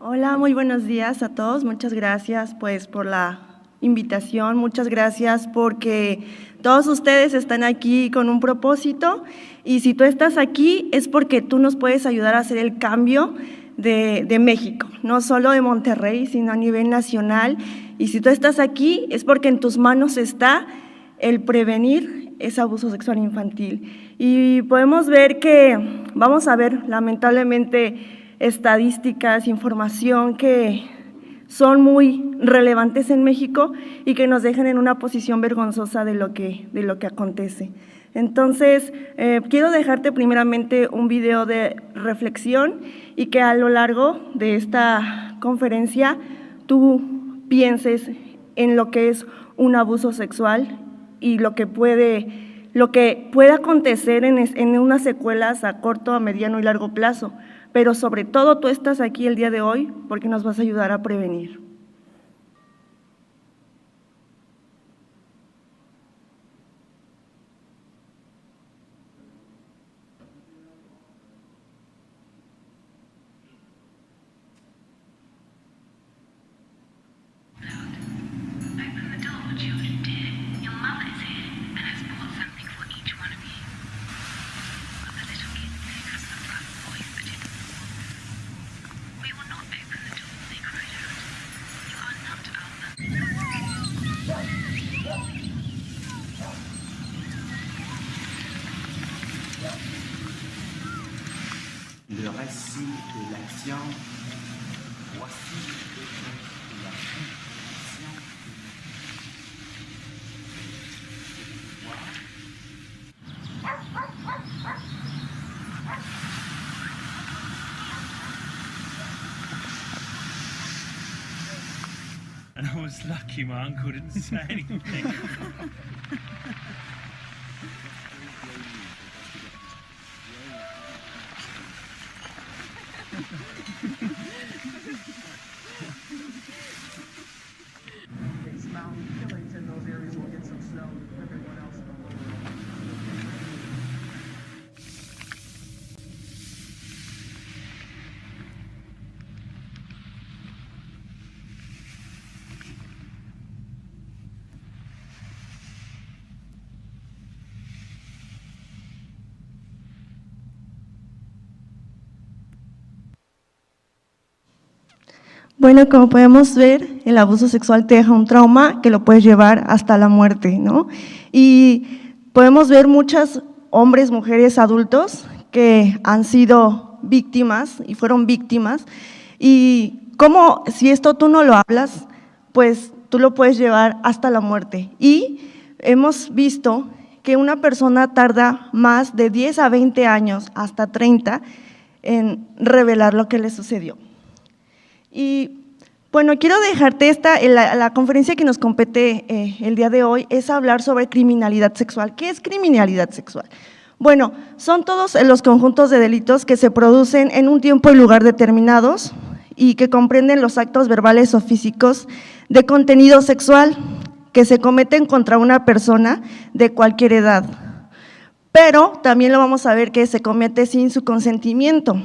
Hola, muy buenos días a todos. Muchas gracias pues por la invitación, muchas gracias porque todos ustedes están aquí con un propósito y si tú estás aquí es porque tú nos puedes ayudar a hacer el cambio de México, no solo de Monterrey, sino a nivel nacional. Y si tú estás aquí es porque en tus manos está el prevenir ese abuso sexual infantil. Y podemos ver que, vamos a ver lamentablemente estadísticas, información que son muy relevantes en México y que nos dejan en una posición vergonzosa de lo que acontece. Entonces, quiero dejarte primeramente un video de reflexión y que a lo largo de esta conferencia tú pienses en lo que es un abuso sexual y lo que puede acontecer en unas secuelas a corto, a mediano y largo plazo. Pero sobre todo tú estás aquí el día de hoy porque nos vas a ayudar a prevenir. Le récit de l'action, voici le fait de la réaction. And I was lucky my uncle didn't say anything. Expound killings in those areas will get some snow. Everyone else in the world. Bueno, como podemos ver, el abuso sexual te deja un trauma que lo puedes llevar hasta la muerte, ¿no? Y podemos ver muchos hombres, mujeres, adultos que han sido víctimas y fueron víctimas y cómo si esto tú no lo hablas, pues tú lo puedes llevar hasta la muerte. Y hemos visto que una persona tarda más de 10 a 20 años, hasta 30, en revelar lo que le sucedió. Y bueno, quiero dejarte la conferencia que nos compete el día de hoy es hablar sobre criminalidad sexual. ¿Qué es criminalidad sexual? Bueno, son todos los conjuntos de delitos que se producen en un tiempo y lugar determinados y que comprenden los actos verbales o físicos de contenido sexual que se cometen contra una persona de cualquier edad. Pero también lo vamos a ver que se comete sin su consentimiento.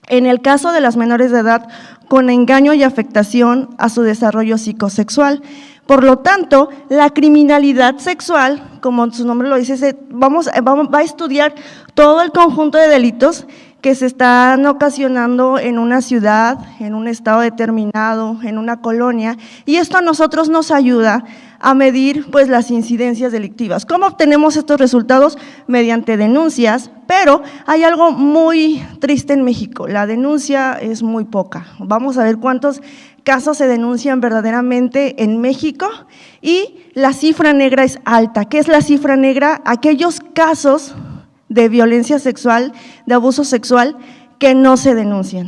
En el caso de las menores de edad, con engaño y afectación a su desarrollo psicosexual. Por lo tanto, la criminalidad sexual, como su nombre lo dice, va a estudiar todo el conjunto de delitos que se están ocasionando en una ciudad, en un estado determinado, en una colonia, y esto a nosotros nos ayuda a medir pues las incidencias delictivas. ¿Cómo obtenemos estos resultados? Mediante denuncias, pero hay algo muy triste en México, la denuncia es muy poca. Vamos a ver cuántos casos se denuncian verdaderamente en México y la cifra negra es alta. ¿Qué es la cifra negra? Aquellos casos de violencia sexual, de abuso sexual que no se denuncian.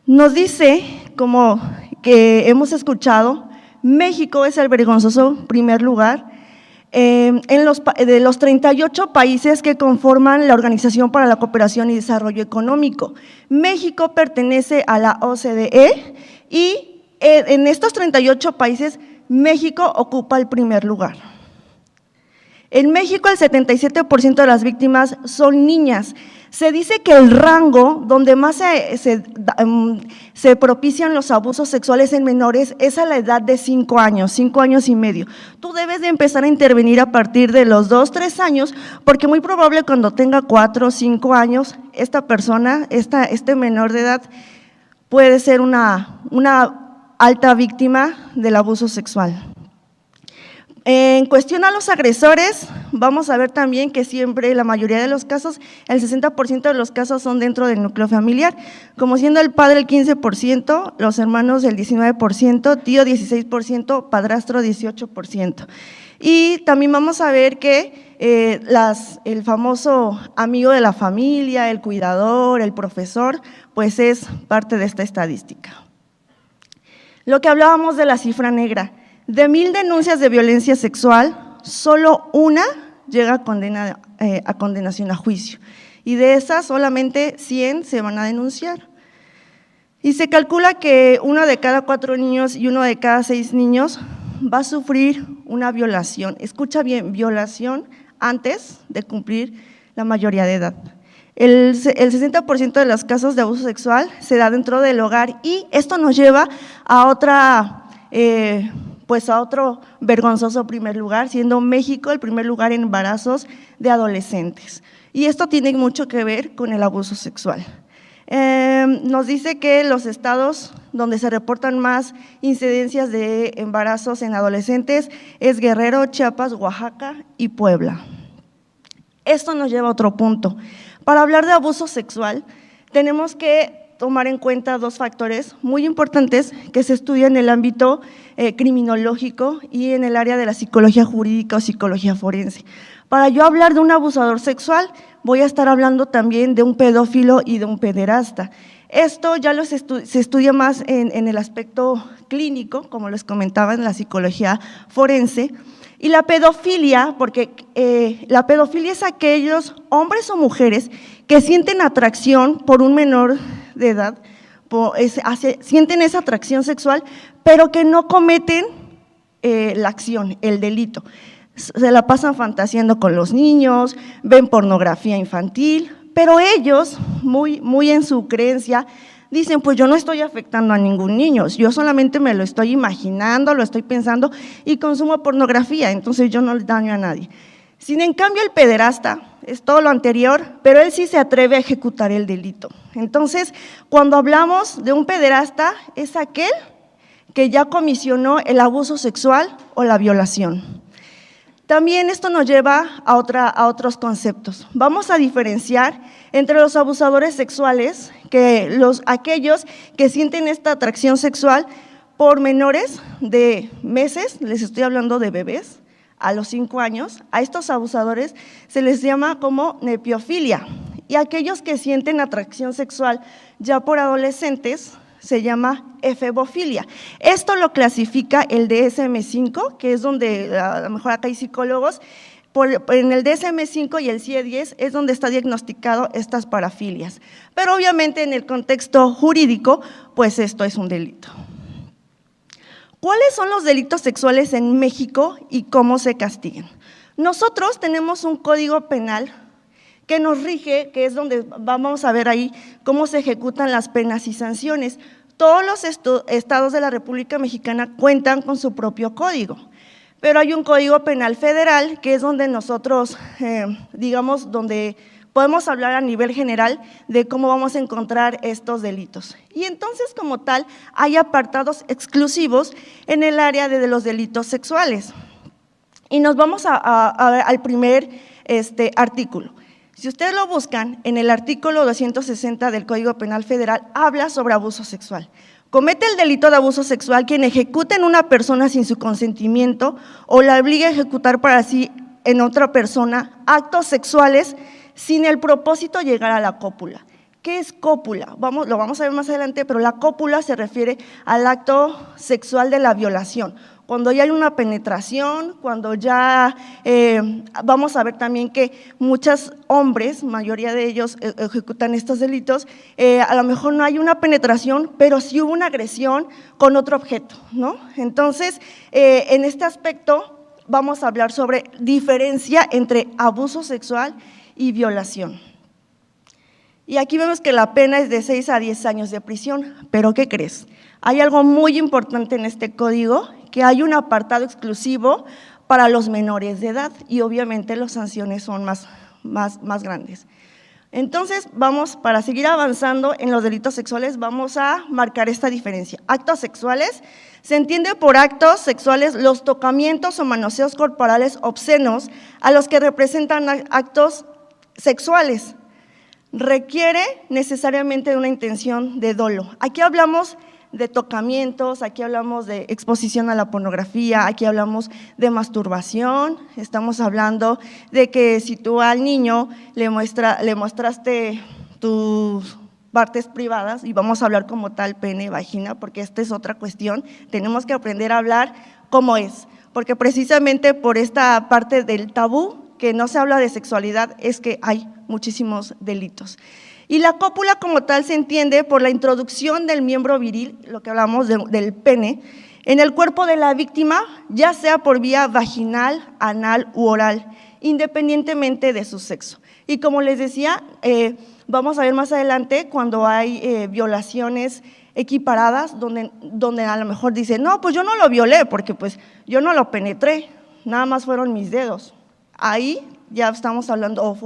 Nos dice, como que hemos escuchado, México es el vergonzoso primer lugar de los 38 países que conforman la Organización para la Cooperación y Desarrollo Económico. México pertenece a la OCDE y en estos 38 países México ocupa el primer lugar. En México, el 77% de las víctimas son niñas. Se dice que el rango donde más se propician los abusos sexuales en menores es a la edad de 5 años, 5 años y medio. Tú debes de empezar a intervenir a partir de los 2, 3 años, porque muy probable cuando tenga 4 o 5 años, esta persona, este menor de edad, puede ser una alta víctima del abuso sexual. En cuestión a los agresores, vamos a ver también que siempre, la mayoría de los casos, el 60% de los casos son dentro del núcleo familiar, como siendo el padre el 15%, los hermanos el 19%, tío 16%, padrastro 18%. Y también vamos a ver que el famoso amigo de la familia, el cuidador, el profesor, pues es parte de esta estadística. Lo que hablábamos de la cifra negra. De 1000 denuncias de violencia sexual, solo una llega a condenación a juicio, y de esas solamente 100 se van a denunciar. Y se calcula que 1 de cada 4 niños y 1 de cada 6 niños va a sufrir una violación, escucha bien, violación antes de cumplir la mayoría de edad. El 60% de los casos de abuso sexual se da dentro del hogar, y esto nos lleva a otro vergonzoso primer lugar, siendo México el primer lugar en embarazos de adolescentes. Y esto tiene mucho que ver con el abuso sexual. Nos dice que los estados donde se reportan más incidencias de embarazos en adolescentes es Guerrero, Chiapas, Oaxaca y Puebla. Esto nos lleva a otro punto. Para hablar de abuso sexual, tenemos que tomar en cuenta 2 factores muy importantes que se estudian en el ámbito criminológico y en el área de la psicología jurídica o psicología forense. Para yo hablar de un abusador sexual, voy a estar hablando también de un pedófilo y de un pederasta. Esto ya se estudia más en el aspecto clínico, como les comentaba, en la psicología forense. Y la pedofilia, porque la pedofilia es aquellos hombres o mujeres que sienten atracción por un menor de edad, sienten esa atracción sexual, pero que no cometen la acción, el delito. Se la pasan fantaseando con los niños, ven pornografía infantil, pero ellos, muy en su creencia, dicen, pues yo no estoy afectando a ningún niño, yo solamente me lo estoy imaginando, lo estoy pensando y consumo pornografía, entonces yo no le daño a nadie. Sin en cambio, el pederasta es todo lo anterior, pero él sí se atreve a ejecutar el delito. Entonces, cuando hablamos de un pederasta, es aquel que ya comisionó el abuso sexual o la violación. También esto nos lleva a otros conceptos. Vamos a diferenciar entre los abusadores sexuales, aquellos que sienten esta atracción sexual por menores de meses, les estoy hablando de bebés, a los 5 años, a estos abusadores se les llama como nepiofilia, y aquellos que sienten atracción sexual ya por adolescentes se llama efebofilia. Esto lo clasifica el DSM-5, que es donde, a lo mejor acá hay psicólogos, en el DSM-5 y el CIE-10 es donde está diagnosticado estas parafilias. Pero obviamente en el contexto jurídico, pues esto es un delito. ¿Cuáles son los delitos sexuales en México y cómo se castigan? Nosotros tenemos un código penal que nos rige, que es donde vamos a ver ahí cómo se ejecutan las penas y sanciones. Todos los estados de la República Mexicana cuentan con su propio código, pero hay un código penal federal que es donde nosotros, donde podemos hablar a nivel general de cómo vamos a encontrar estos delitos. Y entonces, como tal, hay apartados exclusivos en el área de los delitos sexuales. Y nos vamos a ver al primer artículo. Si ustedes lo buscan, en el artículo 260 del Código Penal Federal habla sobre abuso sexual. Comete el delito de abuso sexual quien ejecute en una persona sin su consentimiento o la obligue a ejecutar para sí en otra persona actos sexuales sin el propósito de llegar a la cópula. ¿Qué es cópula? Lo vamos a ver más adelante, pero la cópula se refiere al acto sexual de la violación. Cuando ya hay una penetración, cuando ya vamos a ver también que muchos hombres, mayoría de ellos ejecutan estos delitos, a lo mejor no hay una penetración, pero sí hubo una agresión con otro objeto, ¿no? Entonces, en este aspecto, vamos a hablar sobre diferencia entre abuso sexual y violación. Y aquí vemos que la pena es de 6 a 10 años de prisión, pero ¿qué crees? Hay algo muy importante en este código, que hay un apartado exclusivo para los menores de edad y obviamente las sanciones son más grandes. Entonces, para seguir avanzando en los delitos sexuales, vamos a marcar esta diferencia. Actos sexuales, se entiende por actos sexuales los tocamientos o manoseos corporales obscenos a los que representan actos sexuales. Requiere necesariamente de una intención de dolo. Aquí hablamos de tocamientos, aquí hablamos de exposición a la pornografía, aquí hablamos de masturbación, estamos hablando de que si tú al niño le mostraste tus partes privadas, y vamos a hablar como tal pene, vagina, porque esta es otra cuestión, tenemos que aprender a hablar cómo es, porque precisamente por esta parte del tabú, que no se habla de sexualidad, es que hay muchísimos delitos. Y la cópula como tal se entiende por la introducción del miembro viril, lo que hablamos del pene, en el cuerpo de la víctima, ya sea por vía vaginal, anal u oral, independientemente de su sexo. Y como les decía, vamos a ver más adelante cuando hay violaciones equiparadas, donde a lo mejor dicen, no, pues yo no lo violé, porque pues yo no lo penetré, nada más fueron mis dedos. Ahí ya estamos hablando,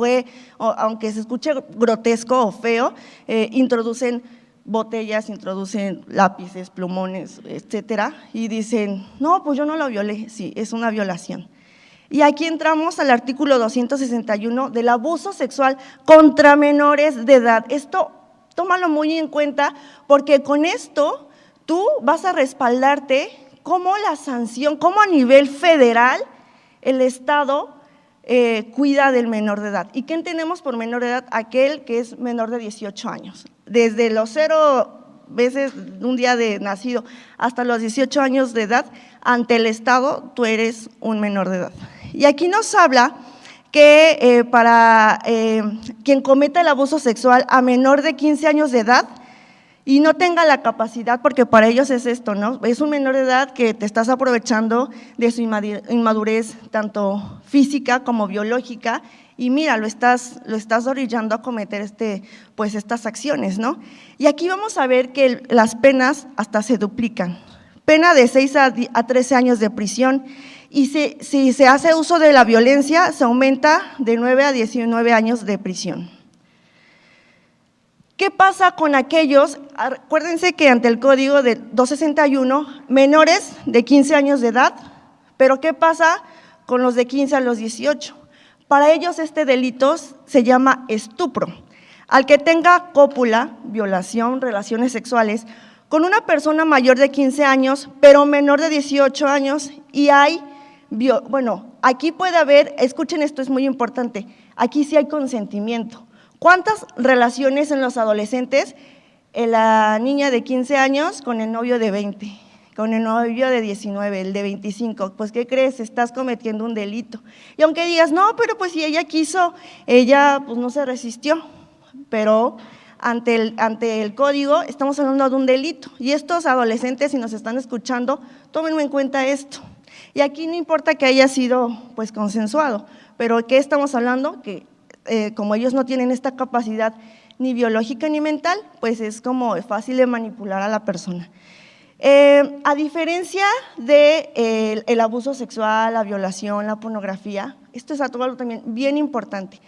aunque se escuche grotesco o feo, introducen botellas, introducen lápices, plumones, etcétera, y dicen, no, pues yo no lo violé, sí, es una violación. Y aquí entramos al artículo 261 del abuso sexual contra menores de edad. Esto, tómalo muy en cuenta, porque con esto tú vas a respaldarte como la sanción, como a nivel federal el Estado cuida del menor de edad. ¿Y qué entendemos por menor de edad? Aquel que es menor de 18 años. Desde los 0 veces un día de nacido hasta los 18 años de edad, ante el Estado tú eres un menor de edad. Y aquí nos habla que para quien cometa el abuso sexual a menor de 15 años de edad y no tenga la capacidad, porque para ellos es esto, ¿no? Es un menor de edad que te estás aprovechando de su inmadurez, tanto física como biológica, y mira, lo estás orillando a cometer pues estas acciones, ¿no? Y aquí vamos a ver que las penas hasta se duplican. Pena de 6 a 13 años de prisión, y si se hace uso de la violencia, se aumenta de 9 a 19 años de prisión. ¿Qué pasa con aquellos? Acuérdense que ante el código de 261, menores de 15 años de edad, pero ¿qué pasa con los de 15 a los 18? Para ellos este delito se llama estupro. Al que tenga cópula, violación, relaciones sexuales, con una persona mayor de 15 años, pero menor de 18 años, y aquí puede haber, escuchen esto, es muy importante, aquí sí hay consentimiento. ¿Cuántas relaciones en los adolescentes? La niña de 15 años con el novio de 20, con el novio de 19, el de 25, pues ¿qué crees? Estás cometiendo un delito. Y aunque digas, no, pero pues si ella quiso, ella pues no se resistió, pero ante el código estamos hablando de un delito. Y estos adolescentes, si nos están escuchando, tómenme en cuenta esto. Y aquí no importa que haya sido pues consensuado, pero ¿qué estamos hablando? Que como ellos no tienen esta capacidad ni biológica ni mental, pues es como fácil de manipular a la persona. A diferencia del abuso sexual, la violación, la pornografía, esto es algo también bien importante.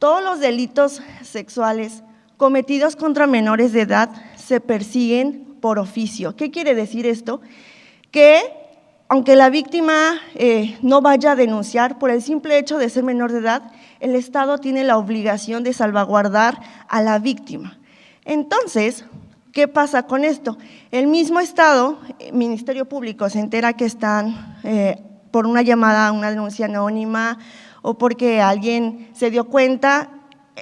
Todos los delitos sexuales cometidos contra menores de edad se persiguen por oficio. ¿Qué quiere decir esto? Que aunque la víctima no vaya a denunciar, por el simple hecho de ser menor de edad, el Estado tiene la obligación de salvaguardar a la víctima. Entonces, ¿qué pasa con esto? El mismo Estado, Ministerio Público, se entera que están por una llamada, una denuncia anónima, o porque alguien se dio cuenta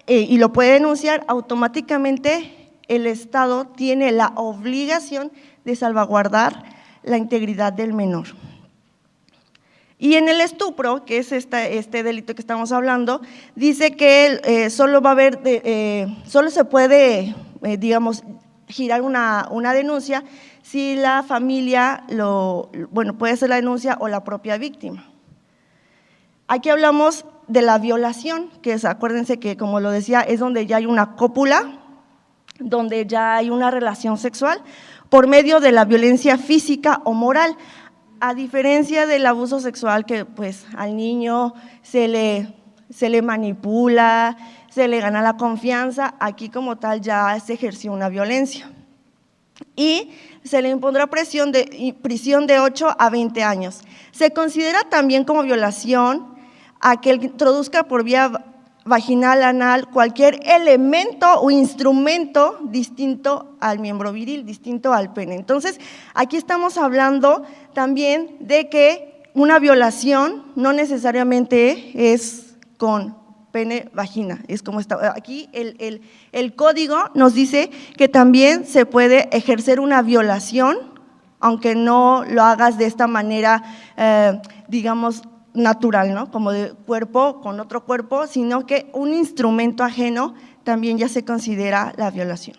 y lo puede denunciar, automáticamente el Estado tiene la obligación de salvaguardar la integridad del menor. Y en el estupro, que es este delito que estamos hablando, dice que solo se puede, girar una denuncia si la familia puede hacer la denuncia o la propia víctima. Aquí hablamos de la violación, que es, acuérdense que, como lo decía, es donde ya hay una cópula, donde ya hay una relación sexual, por medio de la violencia física o moral. A diferencia del abuso sexual, que pues al niño se le manipula, se le gana la confianza, aquí como tal ya se ejerció una violencia. Y se le impondrá prisión de 8 a 20 años. Se considera también como violación aquel que introduzca por vía vaginal, anal, cualquier elemento o instrumento distinto al miembro viril, distinto al pene. Entonces, aquí estamos hablando también de que una violación no necesariamente es con pene, vagina, es como está. Aquí el código nos dice que también se puede ejercer una violación, aunque no lo hagas de esta manera, digamos, natural, ¿no? Como de cuerpo con otro cuerpo, sino que un instrumento ajeno también ya se considera la violación.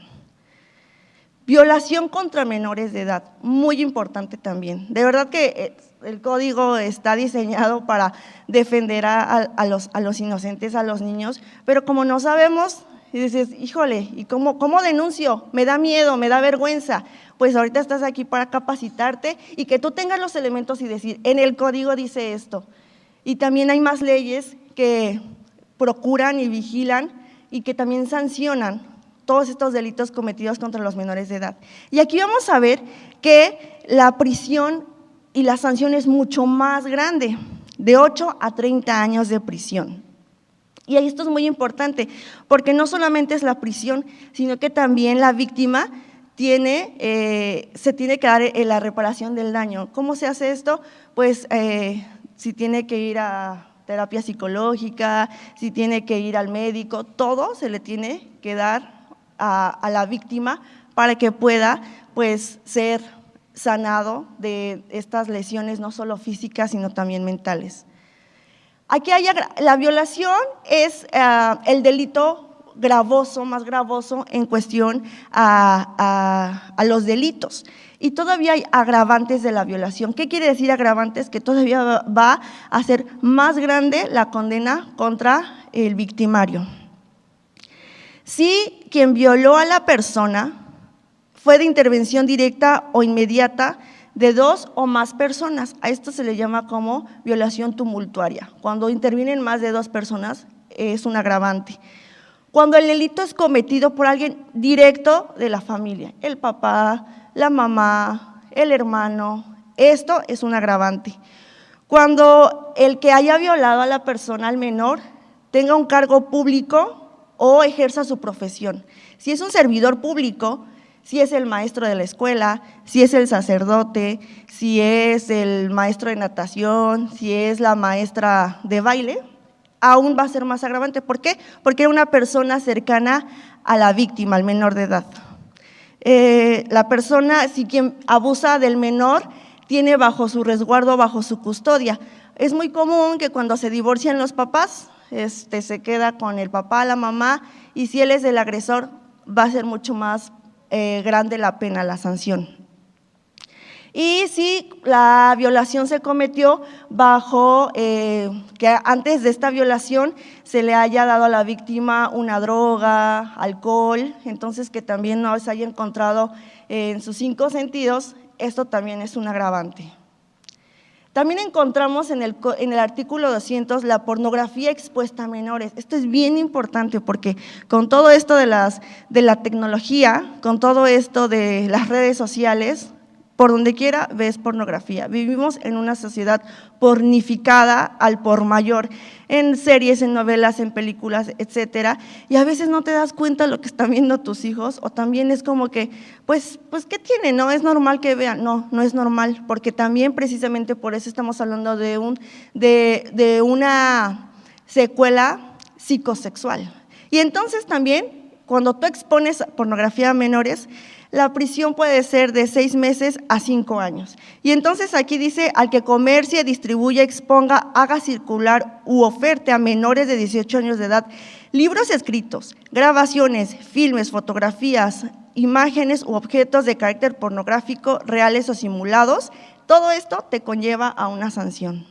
Violación contra menores de edad, muy importante también. De verdad que el código está diseñado para defender a los inocentes, a los niños, pero como no sabemos, y dices, híjole, ¿y cómo denuncio? Me da miedo, me da vergüenza. Pues ahorita estás aquí para capacitarte y que tú tengas los elementos y decir, en el código dice esto. Y también hay más leyes que procuran y vigilan y que también sancionan todos estos delitos cometidos contra los menores de edad. Y aquí vamos a ver que la prisión y la sanción es mucho más grande, de 8 a 30 años de prisión. Y esto es muy importante, porque no solamente es la prisión, sino que también la víctima se tiene que dar la reparación del daño. ¿Cómo se hace esto? Pues si tiene que ir a terapia psicológica, si tiene que ir al médico, todo se le tiene que dar a la víctima para que pueda pues ser sanado de estas lesiones, no solo físicas, sino también mentales. Aquí la violación es el delito gravoso, más gravoso en cuestión a los delitos. Y todavía hay agravantes de la violación. ¿Qué quiere decir agravantes? Que todavía va a ser más grande la condena contra el victimario. Si quien violó a la persona fue de intervención directa o inmediata de 2 o más personas, a esto se le llama como violación tumultuaria. Cuando intervienen más de 2 personas es un agravante. Cuando el delito es cometido por alguien directo de la familia, el papá, la mamá, el hermano, esto es un agravante. Cuando el que haya violado a la persona, al menor, tenga un cargo público o ejerza su profesión. Si es un servidor público, si es el maestro de la escuela, si es el sacerdote, si es el maestro de natación, si es la maestra de baile, aún va a ser más agravante. ¿Por qué? Porque era una persona cercana a la víctima, al menor de edad. La persona, si quien abusa del menor, tiene bajo su resguardo, bajo su custodia. Es muy común que cuando se divorcian los papás, se queda con el papá, la mamá, y si él es el agresor, va a ser mucho más grande la pena, la sanción. Y si la violación se cometió bajo, que antes de esta violación se le haya dado a la víctima una droga, alcohol, entonces que también no se haya encontrado en sus 5 sentidos, esto también es un agravante. También encontramos en el artículo 200 la pornografía expuesta a menores. Esto es bien importante porque con todo esto de la tecnología, con todo esto de las redes sociales, por donde quiera ves pornografía. Vivimos en una sociedad pornificada al por mayor, en series, en novelas, en películas, etcétera, y a veces no te das cuenta de lo que están viendo tus hijos, o también es como que, pues ¿qué tiene? ¿No es normal que vean? No, no es normal, porque también precisamente por eso estamos hablando de una secuela psicosexual. Y entonces también, cuando tú expones pornografía a menores, la prisión puede ser de 6 meses a 5 años. Y entonces aquí dice, al que comercie, distribuya, exponga, haga circular u oferte a menores de 18 años de edad, libros escritos, grabaciones, filmes, fotografías, imágenes u objetos de carácter pornográfico, reales o simulados, todo esto te conlleva a una sanción.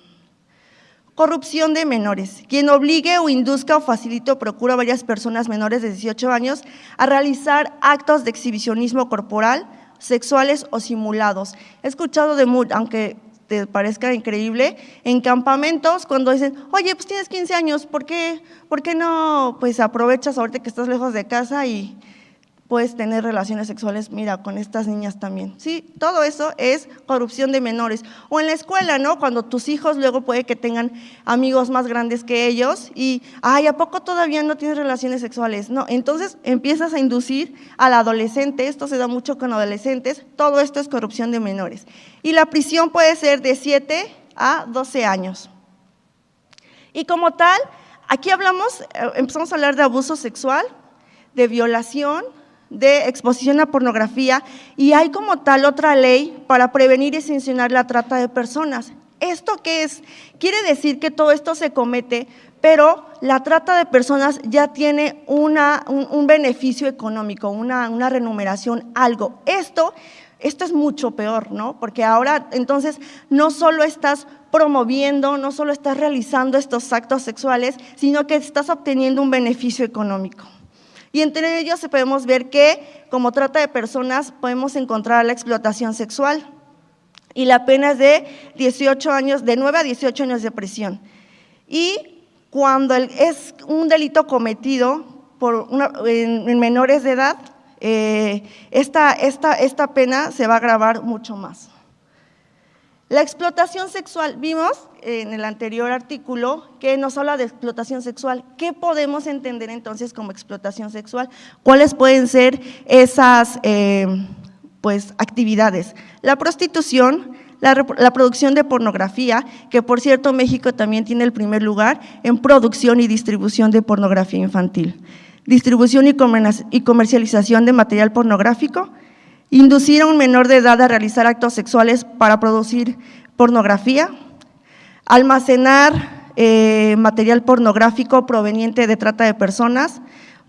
Corrupción de menores, quien obligue o induzca o facilite o procura a varias personas menores de 18 años a realizar actos de exhibicionismo corporal, sexuales o simulados. He escuchado aunque te parezca increíble, en campamentos cuando dicen, oye, pues tienes 15 años, ¿por qué no pues aprovechas ahorita que estás lejos de casa y puedes tener relaciones sexuales, mira, con estas niñas también? Sí, todo eso es corrupción de menores. O en la escuela, ¿no? Cuando tus hijos luego puede que tengan amigos más grandes que ellos y, ay, ¿a poco todavía no tienes relaciones sexuales? No, entonces empiezas a inducir al adolescente, esto se da mucho con adolescentes, todo esto es corrupción de menores. Y la prisión puede ser de 7 a 12 años. Y como tal, aquí empezamos a hablar de abuso sexual, de violación, de exposición a pornografía, y hay como tal otra ley para prevenir y sancionar la trata de personas. ¿Esto qué es? Quiere decir que todo esto se comete, pero la trata de personas ya tiene un beneficio económico, una remuneración, algo. Esto es mucho peor, ¿no? Porque ahora entonces no solo estás promoviendo, no solo estás realizando estos actos sexuales, sino que estás obteniendo un beneficio económico. Y entre ellos podemos ver que como trata de personas podemos encontrar la explotación sexual y la pena es de 9 a 18 años de prisión. Y cuando es un delito cometido en menores de edad, esta pena se va a agravar mucho más. La explotación sexual, vimos en el anterior artículo que nos habla de explotación sexual. ¿Qué podemos entender entonces como explotación sexual? ¿Cuáles pueden ser esas actividades? La prostitución, la producción de pornografía, que por cierto México también tiene el primer lugar en producción y distribución de pornografía infantil. Distribución y comercialización de material pornográfico. Inducir a un menor de edad a realizar actos sexuales para producir pornografía, almacenar material pornográfico proveniente de trata de personas,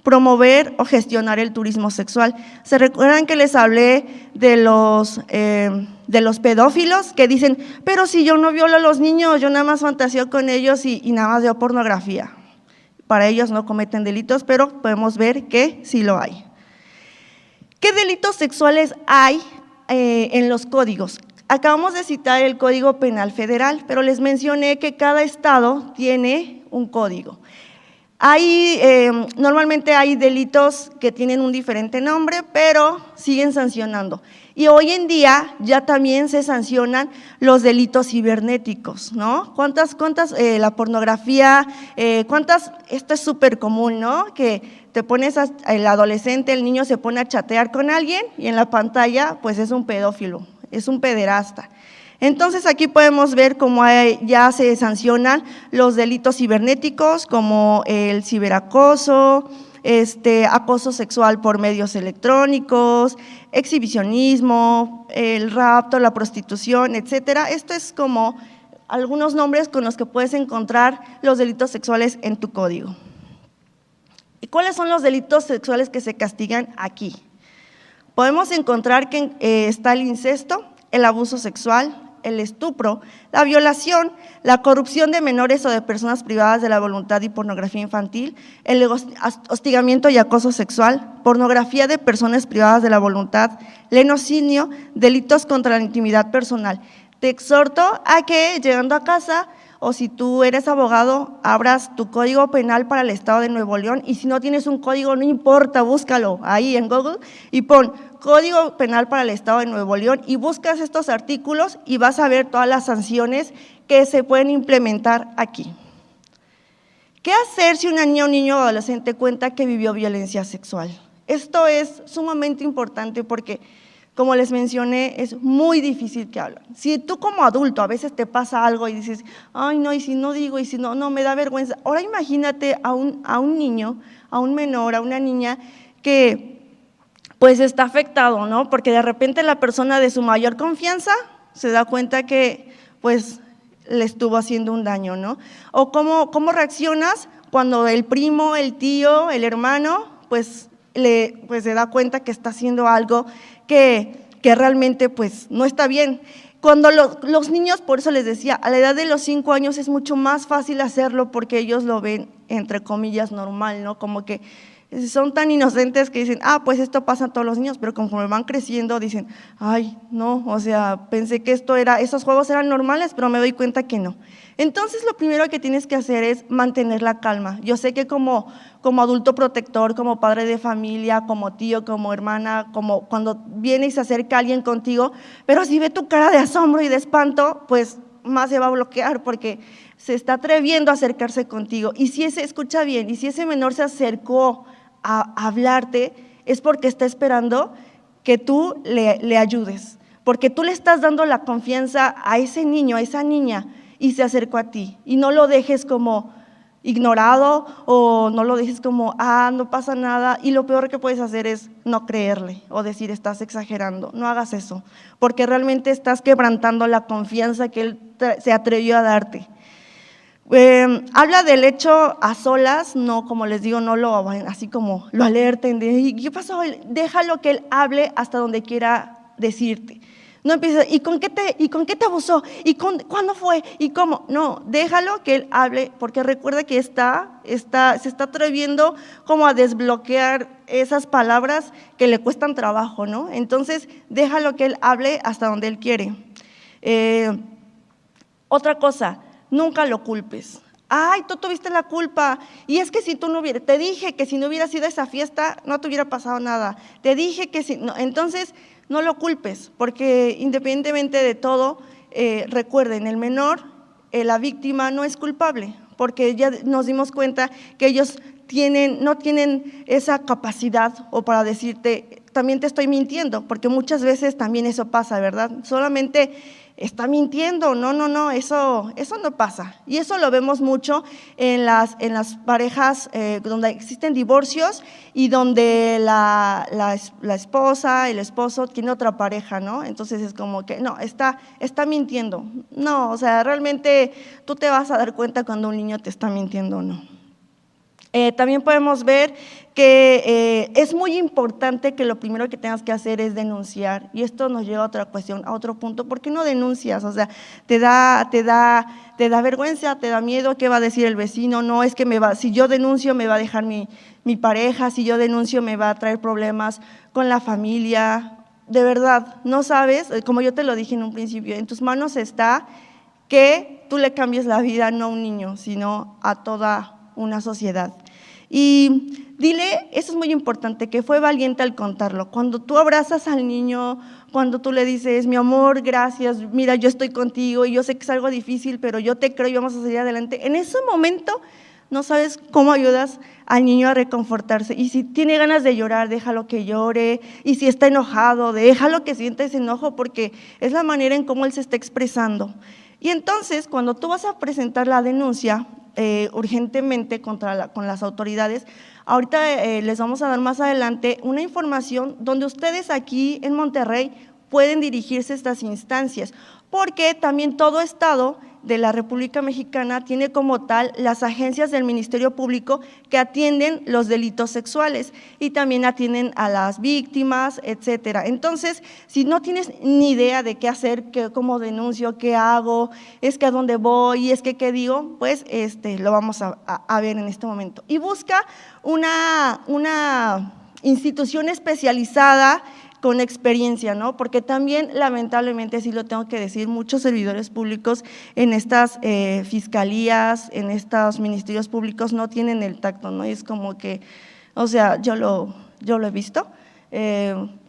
promover o gestionar el turismo sexual. ¿Se recuerdan que les hablé de los pedófilos que dicen, pero si yo no violo a los niños, yo nada más fantaseo con ellos y nada más veo pornografía? Para ellos no cometen delitos, pero podemos ver que sí lo hay. ¿Qué delitos sexuales hay en los códigos? Acabamos de citar el Código Penal Federal, pero les mencioné que cada estado tiene un código. Normalmente hay delitos que tienen un diferente nombre, pero siguen sancionando. Y hoy en día ya también se sancionan los delitos cibernéticos, ¿no? La pornografía, esto es súper común, ¿no? Que te pones, el adolescente, el niño se pone a chatear con alguien y en la pantalla pues es un pedófilo, es un pederasta. Entonces aquí podemos ver cómo ya se sancionan los delitos cibernéticos como el ciberacoso, acoso sexual por medios electrónicos, exhibicionismo, el rapto, la prostitución, etcétera. Esto es como algunos nombres con los que puedes encontrar los delitos sexuales en tu código. ¿Y cuáles son los delitos sexuales que se castigan aquí? Podemos encontrar que está el incesto, el abuso sexual, el estupro, la violación, la corrupción de menores o de personas privadas de la voluntad y pornografía infantil, el hostigamiento y acoso sexual, pornografía de personas privadas de la voluntad, lenocinio, delitos contra la intimidad personal. Te exhorto a que llegando a casa o si tú eres abogado, abras tu código penal para el estado de Nuevo León y si no tienes un código, no importa, búscalo ahí en Google y pon Código Penal para el estado de Nuevo León y buscas estos artículos y vas a ver todas las sanciones que se pueden implementar aquí. ¿Qué hacer si una niña o un niño o adolescente cuenta que vivió violencia sexual? Esto es sumamente importante porque, como les mencioné, es muy difícil que hablen. Si tú como adulto a veces te pasa algo y dices, ay no, y si no digo, y si no, me da vergüenza. Ahora imagínate a un niño, a un menor, a una niña que pues está afectado, ¿no? Porque de repente la persona de su mayor confianza se da cuenta que pues le estuvo haciendo un daño, ¿no? O cómo reaccionas cuando el primo, el tío, el hermano, pues se da cuenta que está haciendo algo que realmente pues no está bien. Cuando los niños, por eso les decía, a la edad de los 5 años es mucho más fácil hacerlo porque ellos lo ven, entre comillas, normal, ¿no? Como que son tan inocentes que dicen, pues esto pasa a todos los niños, pero conforme van creciendo dicen, ay, no, o sea, pensé que esos juegos eran normales, pero me doy cuenta que no. Entonces, lo primero que tienes que hacer es mantener la calma. Yo sé que como adulto protector, como padre de familia, como tío, como hermana, como cuando viene y se acerca alguien contigo, pero si ve tu cara de asombro y de espanto, pues más se va a bloquear porque se está atreviendo a acercarse contigo. Y si escucha bien, y si ese menor se acercó a hablarte, es porque está esperando que tú le ayudes, porque tú le estás dando la confianza a ese niño, a esa niña, y se acercó a ti, y no lo dejes como ignorado o no lo dejes como, no pasa nada, y lo peor que puedes hacer es no creerle o decir estás exagerando. No hagas eso, porque realmente estás quebrantando la confianza que él se atrevió a darte. Habla del hecho a solas, no, como les digo, no lo así como lo alerten de ¿qué pasó? Déjalo que él hable hasta donde quiera decirte. No empieces, ¿y con qué te abusó? ¿Cuándo fue? ¿Y cómo? No, déjalo que él hable, porque recuerda que se está atreviendo como a desbloquear esas palabras que le cuestan trabajo, ¿no? Entonces, déjalo que él hable hasta donde él quiere. Otra cosa, nunca lo culpes. Ay, tú tuviste la culpa, y es que si tú no hubieras, te dije que si no hubiera sido esa fiesta, no te hubiera pasado nada, te dije que si, no, entonces no lo culpes, porque independientemente de todo, recuerden, el menor, la víctima no es culpable, porque ya nos dimos cuenta que ellos no tienen esa capacidad o para decirte, también te estoy mintiendo, porque muchas veces también eso pasa, ¿verdad? Solamente está mintiendo, no, eso no pasa. Y eso lo vemos mucho en las parejas donde existen divorcios y donde la esposa, el esposo tiene otra pareja, ¿no? Entonces es como que, no, está mintiendo. No, o sea, realmente tú te vas a dar cuenta cuando un niño te está mintiendo o no. También podemos ver que es muy importante que lo primero que tengas que hacer es denunciar, y esto nos lleva a otra cuestión, a otro punto. ¿Por qué no denuncias? O sea, te da vergüenza, te da miedo, ¿qué va a decir el vecino? No, es que si yo denuncio me va a dejar mi pareja, si yo denuncio me va a traer problemas con la familia. De verdad, no sabes, como yo te lo dije en un principio, en tus manos está que tú le cambies la vida no a un niño, sino a toda una sociedad. Y dile, eso es muy importante, que fue valiente al contarlo. Cuando tú abrazas al niño, cuando tú le dices, mi amor, gracias, mira, yo estoy contigo y yo sé que es algo difícil, pero yo te creo y vamos a salir adelante. En ese momento no sabes cómo ayudas al niño a reconfortarse. Y si tiene ganas de llorar, déjalo que llore. Y si está enojado, déjalo que sienta ese enojo, porque es la manera en cómo él se está expresando. Y entonces, cuando tú vas a presentar la denuncia urgentemente con las autoridades, ahorita les vamos a dar más adelante una información donde ustedes aquí en Monterrey pueden dirigirse a estas instancias, porque también todo estado de la República Mexicana tiene como tal las agencias del Ministerio Público que atienden los delitos sexuales y también atienden a las víctimas, etcétera. Entonces, si no tienes ni idea de qué hacer, cómo denuncio, qué hago, es que a dónde voy, es que qué digo, pues lo vamos a ver en este momento. Y busca una institución especializada con experiencia, ¿no? Porque también, lamentablemente, sí lo tengo que decir, muchos servidores públicos en estas fiscalías, en estos ministerios públicos no tienen el tacto, ¿no? Y es como que, o sea, yo lo he visto,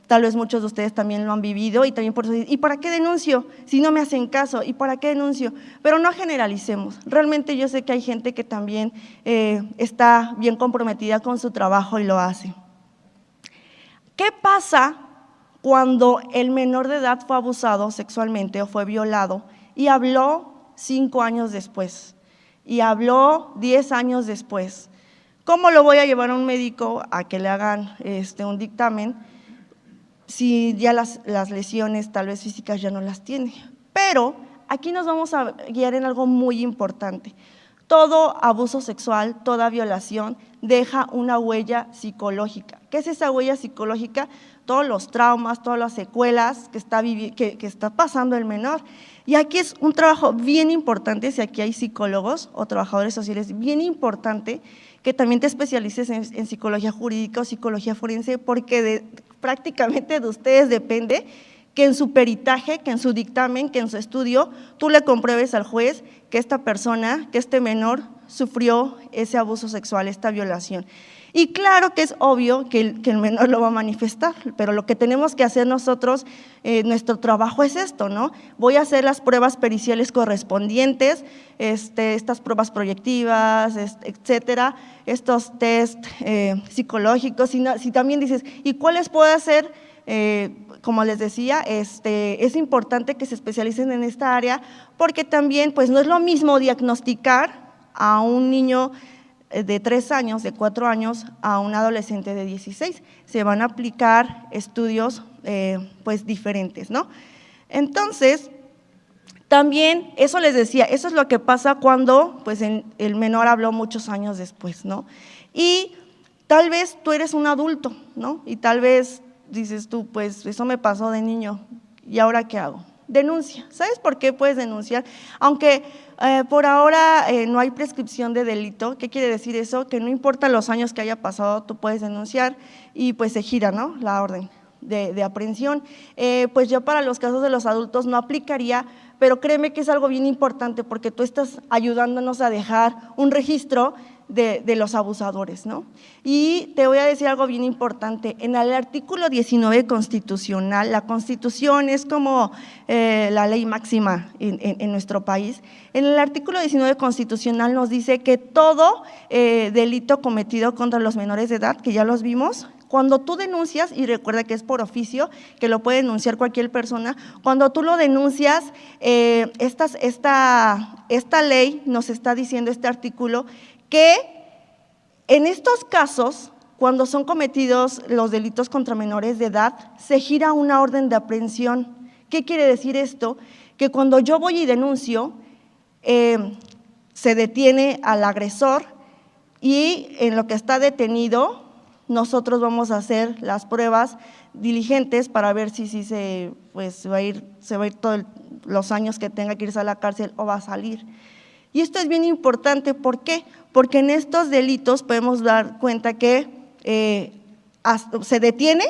tal vez muchos de ustedes también lo han vivido y también por eso, ¿y para qué denuncio? Si no me hacen caso, ¿y para qué denuncio? Pero no generalicemos, realmente yo sé que hay gente que también está bien comprometida con su trabajo y lo hace. ¿Qué pasa cuando el menor de edad fue abusado sexualmente o fue violado y habló 5 años después y habló 10 años después? ¿Cómo lo voy a llevar a un médico a que le hagan un dictamen si ya las lesiones tal vez físicas ya no las tiene? Pero aquí nos vamos a guiar en algo muy importante. Todo abuso sexual, toda violación deja una huella psicológica. ¿Qué es esa huella psicológica? Todos los traumas, todas las secuelas que está pasando el menor. Y aquí es un trabajo bien importante, si aquí hay psicólogos o trabajadores sociales, bien importante que también te especialices en psicología jurídica o psicología forense, porque prácticamente de ustedes depende que en su peritaje, que en su dictamen, que en su estudio, tú le compruebes al juez que esta persona, que este menor sufrió ese abuso sexual, esta violación. Y claro que es obvio que el menor lo va a manifestar, pero lo que tenemos que hacer nosotros, nuestro trabajo es esto, ¿no? Voy a hacer las pruebas periciales correspondientes, estas pruebas proyectivas, etcétera, estos test psicológicos, si también dices, ¿y cuáles puedo hacer? Como les decía, es importante que se especialicen en esta área, porque también pues no es lo mismo diagnosticar a un niño de 3 años, de 4 años, a un adolescente de 16. Se van a aplicar estudios pues diferentes, ¿no? Entonces, también, eso les decía, eso es lo que pasa cuando pues el menor habló muchos años después, ¿no? Y tal vez tú eres un adulto, ¿no? Y tal vez dices tú, pues eso me pasó de niño, ¿y ahora qué hago? Denuncia. ¿Sabes por qué puedes denunciar? Aunque por ahora no hay prescripción de delito. ¿Qué quiere decir eso? Que no importa los años que haya pasado, tú puedes denunciar y pues se gira, ¿no?, la orden de aprehensión. Pues ya para los casos de los adultos no aplicaría, pero créeme que es algo bien importante porque tú estás ayudándonos a dejar un registro de los abusadores, ¿no? Y te voy a decir algo bien importante, en el artículo 19 constitucional, la Constitución es como la ley máxima en nuestro país. En el artículo 19 constitucional nos dice que todo delito cometido contra los menores de edad, que ya los vimos, cuando tú denuncias, y recuerda que es por oficio, que lo puede denunciar cualquier persona, cuando tú lo denuncias, esta ley nos está diciendo, este artículo, que en estos casos, cuando son cometidos los delitos contra menores de edad, se gira una orden de aprehensión. ¿Qué quiere decir esto? Que cuando yo voy y denuncio, se detiene al agresor y en lo que está detenido, nosotros vamos a hacer las pruebas diligentes para ver si se va a ir todos los años que tenga que irse a la cárcel o va a salir. Y esto es bien importante, ¿por qué? Porque en estos delitos podemos dar cuenta que se detiene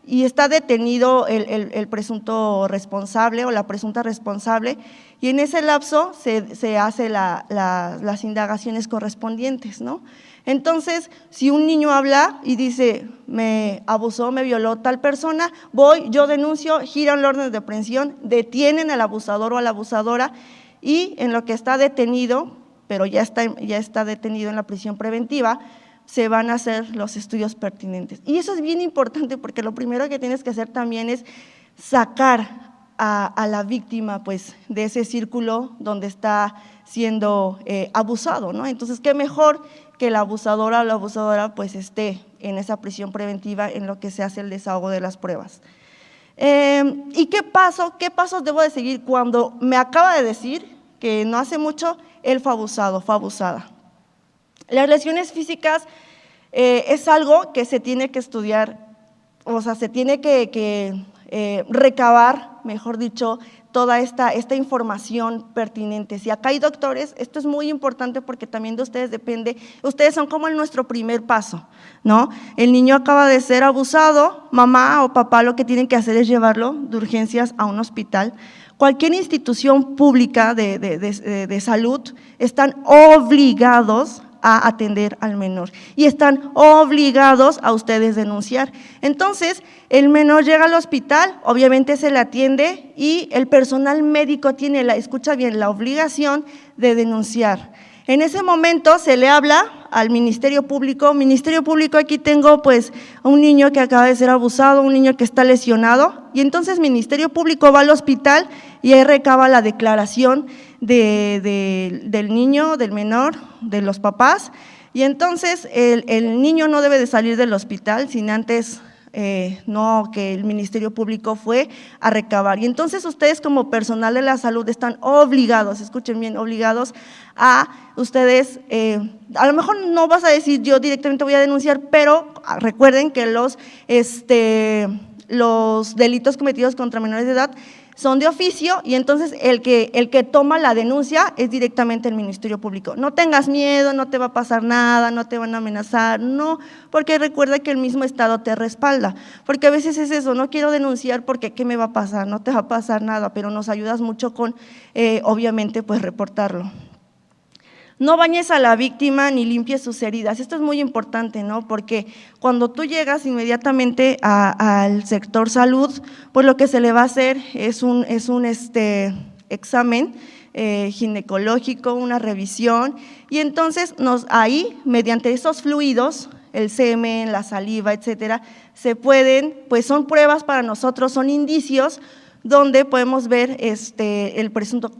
y está detenido el presunto responsable o la presunta responsable, y en ese lapso se hace las indagaciones correspondientes, ¿no? Entonces, si un niño habla y dice, me abusó, me violó tal persona, yo denuncio, giran la orden de aprehensión, detienen al abusador o a la abusadora, y en lo que está detenido, pero ya está detenido en la prisión preventiva, se van a hacer los estudios pertinentes. Y eso es bien importante porque lo primero que tienes que hacer también es sacar a la víctima pues, de ese círculo donde está siendo abusado, ¿no? Entonces, qué mejor que la abusadora o la abusadora pues esté en esa prisión preventiva en lo que se hace el desahogo de las pruebas. ¿Y qué pasos debo de seguir cuando me acaba de decir que no hace mucho él fue abusado, fue abusada? Las lesiones físicas es algo que se tiene que estudiar, o sea, se tiene que recabar, mejor dicho, toda esta información pertinente. Si acá hay doctores, esto es muy importante porque también de ustedes depende, ustedes son como nuestro primer paso, ¿no? El niño acaba de ser abusado, mamá o papá lo que tienen que hacer es llevarlo de urgencias a un hospital. Cualquier institución pública de salud están obligados a atender al menor y están obligados a ustedes denunciar. Entonces, el menor llega al hospital, obviamente se le atiende y el personal médico tiene, escucha bien, la obligación de denunciar. En ese momento se le habla al Ministerio Público, aquí tengo pues a un niño que acaba de ser abusado, un niño que está lesionado, y entonces Ministerio Público va al hospital y ahí recaba la declaración del niño, del menor, de los papás, y entonces el niño no debe de salir del hospital sin antes no que el Ministerio Público fue a recabar. Y entonces ustedes como personal de la salud están obligados, escuchen bien, obligados a ustedes, a lo mejor no vas a decir yo directamente voy a denunciar, pero recuerden que los delitos cometidos contra menores de edad son de oficio y entonces el que toma la denuncia es directamente el Ministerio Público. No tengas miedo, no te va a pasar nada, no te van a amenazar, no, porque recuerda que el mismo Estado te respalda, porque a veces es eso, no quiero denunciar porque ¿qué me va a pasar? No te va a pasar nada, pero nos ayudas mucho con, obviamente, pues reportarlo. No bañes a la víctima ni limpies sus heridas. Esto es muy importante, ¿no? Porque cuando tú llegas inmediatamente al sector salud, pues lo que se le va a hacer es un examen ginecológico, una revisión, y entonces ahí, mediante esos fluidos, el semen, la saliva, etcétera, se pueden, pues son pruebas para nosotros, son indicios donde podemos ver el presunto,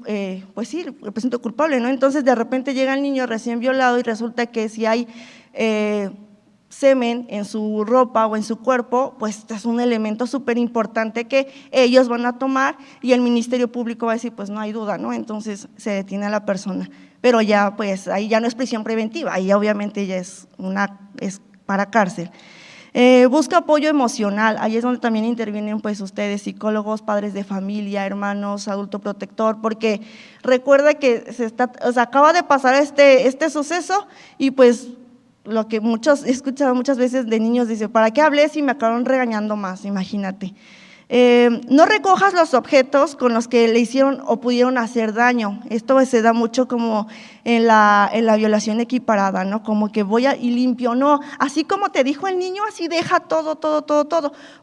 pues sí, el presunto culpable, ¿no? Entonces, de repente llega el niño recién violado y resulta que si hay semen en su ropa o en su cuerpo, pues es un elemento súper importante que ellos van a tomar y el Ministerio Público va a decir, pues no hay duda, ¿no? Entonces, se detiene a la persona, pero ya, pues, ahí ya no es prisión preventiva, ahí obviamente ya es para cárcel. Busca apoyo emocional, ahí es donde también intervienen pues ustedes, psicólogos, padres de familia, hermanos, adulto protector, porque recuerda que acaba de pasar este suceso y pues lo que he escuchado muchas veces de niños, dice, ¿para qué hablé si me acabaron regañando más? Imagínate. No recojas los objetos con los que le hicieron o pudieron hacer daño. Esto se da mucho como en la violación equiparada, ¿no? Como que voy y limpio, no, así como te dijo el niño, así deja todo,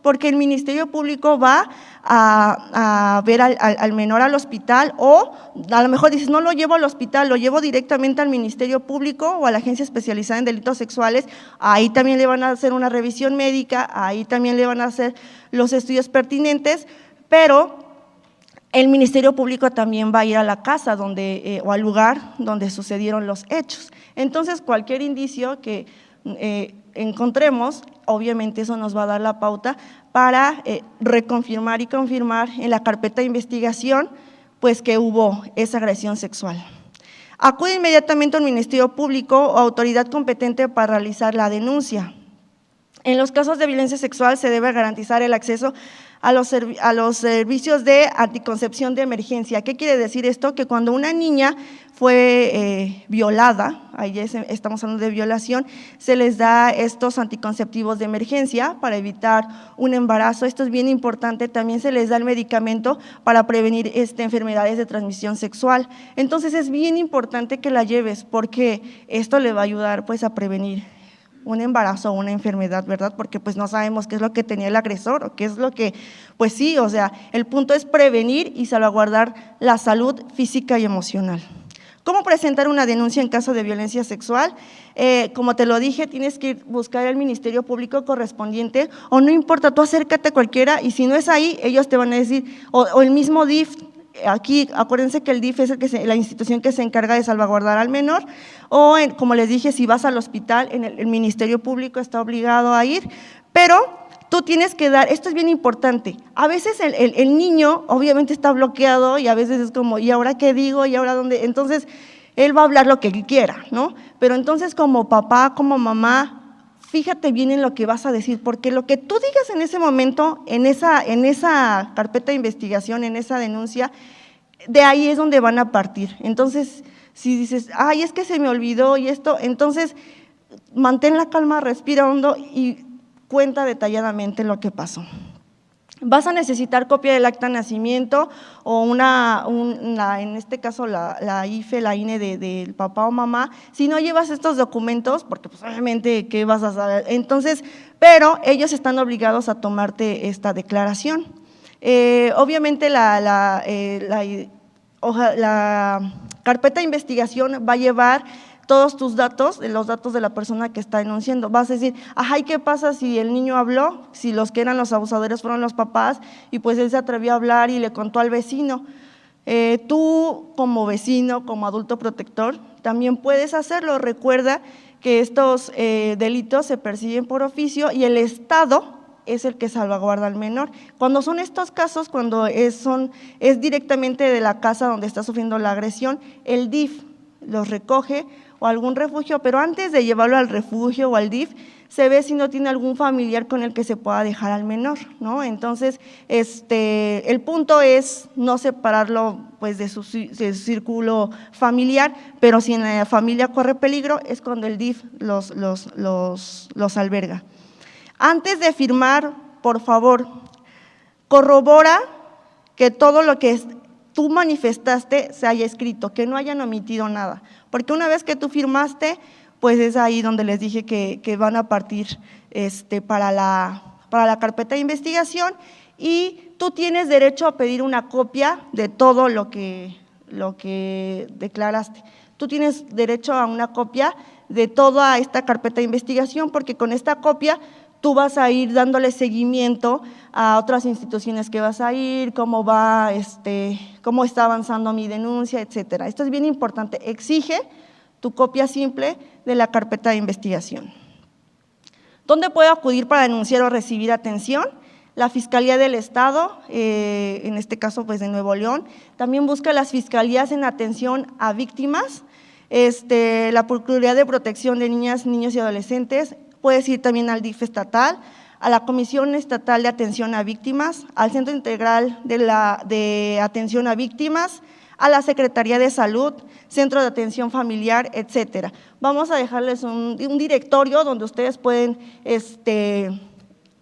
porque el Ministerio Público va a ver al menor al hospital o a lo mejor dices, no lo llevo al hospital, lo llevo directamente al Ministerio Público o a la Agencia Especializada en Delitos Sexuales, ahí también le van a hacer una revisión médica, ahí también le van a hacer los estudios pertinentes, pero el Ministerio Público también va a ir a la casa o al lugar donde sucedieron los hechos. Entonces, cualquier indicio que encontremos, obviamente eso nos va a dar la pauta para reconfirmar y confirmar en la carpeta de investigación pues que hubo esa agresión sexual. Acude inmediatamente al Ministerio Público o autoridad competente para realizar la denuncia. En los casos de violencia sexual se debe garantizar el acceso a los servicios de anticoncepción de emergencia. ¿Qué quiere decir esto? Que cuando una niña fue violada, ahí estamos hablando de violación, se les da estos anticonceptivos de emergencia para evitar un embarazo. Esto es bien importante, también se les da el medicamento para prevenir enfermedades de transmisión sexual. Entonces es bien importante que la lleves porque esto le va a ayudar pues a prevenir un embarazo o una enfermedad, ¿verdad? Porque pues no sabemos qué es lo que tenía el agresor o qué es lo que, pues sí, o sea, el punto es prevenir y salvaguardar la salud física y emocional. ¿Cómo presentar una denuncia en caso de violencia sexual? Como te lo dije, tienes que buscar el Ministerio Público correspondiente o no importa, tú acércate a cualquiera y si no es ahí, ellos te van a decir, o el mismo DIF. Aquí, acuérdense que el DIF es la institución que se encarga de salvaguardar al menor, o como les dije, si vas al hospital, el Ministerio Público está obligado a ir, pero tú tienes que dar, esto es bien importante, a veces el niño obviamente está bloqueado y a veces es como, ¿y ahora qué digo? ¿Y ahora dónde? Entonces, él va a hablar lo que él quiera, ¿no? Pero entonces como papá, como mamá, fíjate bien en lo que vas a decir, porque lo que tú digas en ese momento, en esa carpeta de investigación, en esa denuncia, de ahí es donde van a partir. Entonces, si dices, ay, es que se me olvidó y esto, entonces mantén la calma, respira hondo y cuenta detalladamente lo que pasó. Vas a necesitar copia del acta de nacimiento o en este caso la IFE, la INE del papá o mamá. Si no llevas estos documentos, porque pues obviamente, ¿qué vas a saber? Entonces, pero ellos están obligados a tomarte esta declaración. Obviamente la carpeta de investigación va a llevar todos tus datos, los datos de la persona que está denunciando. Vas a decir, ajá, ¿y qué pasa si el niño habló? Si los que eran los abusadores fueron los papás y pues él se atrevió a hablar y le contó al vecino. Tú como vecino, como adulto protector, también puedes hacerlo. Recuerda que estos delitos se persiguen por oficio y el Estado es el que salvaguarda al menor. Cuando son estos casos, cuando es directamente de la casa donde está sufriendo la agresión, el DIF los recoge o algún refugio, pero antes de llevarlo al refugio o al DIF, se ve si no tiene algún familiar con el que se pueda dejar al menor, ¿no? Entonces, el punto es no separarlo pues de su círculo familiar, pero si en la familia corre peligro, es cuando el DIF los alberga. Antes de firmar, por favor, corrobora que todo lo que tú manifestaste se haya escrito, que no hayan omitido nada, porque una vez que tú firmaste, pues es ahí donde les dije que van a partir para la carpeta de investigación y tú tienes derecho a pedir una copia de todo lo que declaraste. Tú tienes derecho a una copia de toda esta carpeta de investigación porque con esta copia tú vas a ir dándole seguimiento a otras instituciones que vas a ir, cómo está avanzando mi denuncia, etcétera. Esto es bien importante, exige tu copia simple de la carpeta de investigación. ¿Dónde puedo acudir para denunciar o recibir atención? La Fiscalía del Estado, en este caso pues de Nuevo León, también busca las fiscalías en atención a víctimas, la Procuraduría de Protección de Niñas, Niños y Adolescentes, puedes ir también al DIF estatal, a la Comisión Estatal de Atención a Víctimas, al Centro Integral de Atención a Víctimas, a la Secretaría de Salud, Centro de Atención Familiar, etcétera. Vamos a dejarles un directorio donde ustedes pueden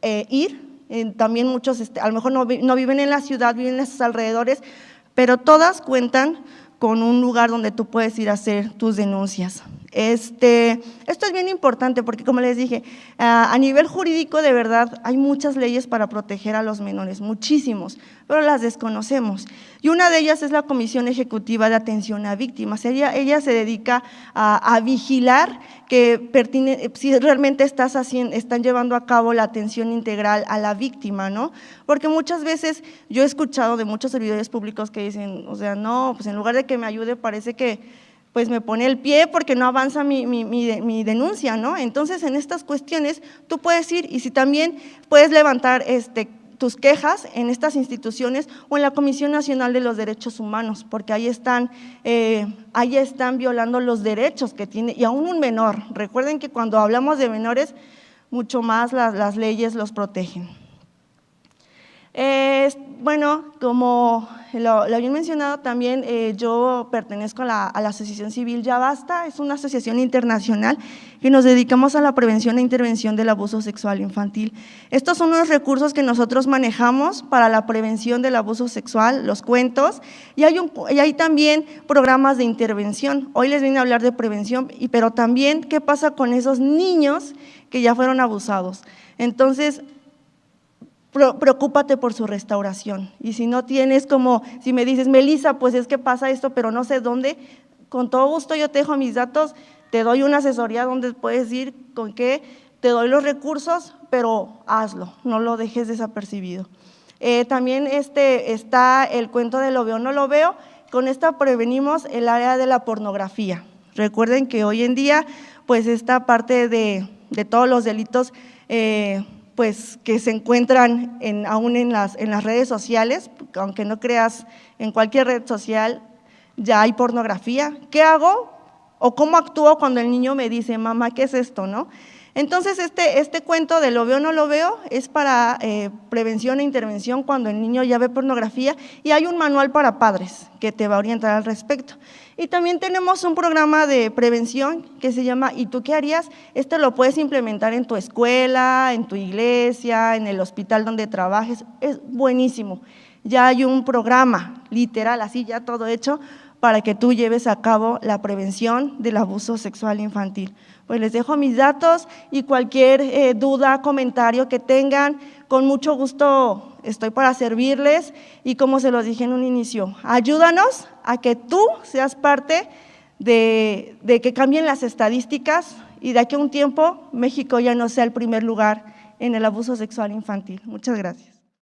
ir, también muchos a lo mejor no viven en la ciudad, viven en sus alrededores, pero todas cuentan con un lugar donde tú puedes ir a hacer tus denuncias. Esto es bien importante porque, como les dije, a nivel jurídico de verdad hay muchas leyes para proteger a los menores, muchísimos, pero las desconocemos. Y una de ellas es la Comisión Ejecutiva de Atención a Víctimas. Ella se dedica a vigilar que si realmente están llevando a cabo la atención integral a la víctima, ¿no? Porque muchas veces yo he escuchado de muchos servidores públicos que dicen, o sea, no, pues en lugar de que me ayude parece que pues me pone el pie porque no avanza mi denuncia, ¿no? Entonces, en estas cuestiones tú puedes ir y si también puedes levantar tus quejas en estas instituciones o en la Comisión Nacional de los Derechos Humanos, porque ahí están violando los derechos que tiene, y aún un menor. Recuerden que cuando hablamos de menores, mucho más las leyes los protegen. Bueno, como lo habían mencionado también, yo pertenezco a la Asociación Civil Ya Basta, es una asociación internacional que nos dedicamos a la prevención e intervención del abuso sexual infantil. Estos son los recursos que nosotros manejamos para la prevención del abuso sexual, los cuentos, y hay también programas de intervención. Hoy les vine a hablar de prevención, pero también qué pasa con esos niños que ya fueron abusados. Entonces, preocúpate por su restauración, y si no tienes si me dices, Melissa, pues es que pasa esto, pero no sé dónde, con todo gusto yo te dejo mis datos, te doy una asesoría donde puedes ir, con qué, te doy los recursos, pero hazlo, no lo dejes desapercibido. También está el cuento de Lo veo, no lo veo, con esta prevenimos el área de la pornografía. Recuerden que hoy en día, pues esta parte de todos los delitos, pues que se encuentran aún en las redes sociales, aunque no creas, en cualquier red social ya hay pornografía. ¿Qué hago o cómo actúo cuando el niño me dice, mamá, ¿qué es esto?, ¿no? Entonces, este cuento de Lo veo, no lo veo es para prevención e intervención cuando el niño ya ve pornografía, y hay un manual para padres que te va a orientar al respecto. Y también tenemos un programa de prevención que se llama ¿Y tú qué harías? Esto lo puedes implementar en tu escuela, en tu iglesia, en el hospital donde trabajes, es buenísimo. Ya hay un programa literal, así ya todo hecho, para que tú lleves a cabo la prevención del abuso sexual infantil. Pues les dejo mis datos y cualquier duda, comentario que tengan, con mucho gusto estoy para servirles, y como se los dije en un inicio, ayúdanos a que tú seas parte de que cambien las estadísticas y de aquí a un tiempo México ya no sea el primer lugar en el abuso sexual infantil. Muchas gracias.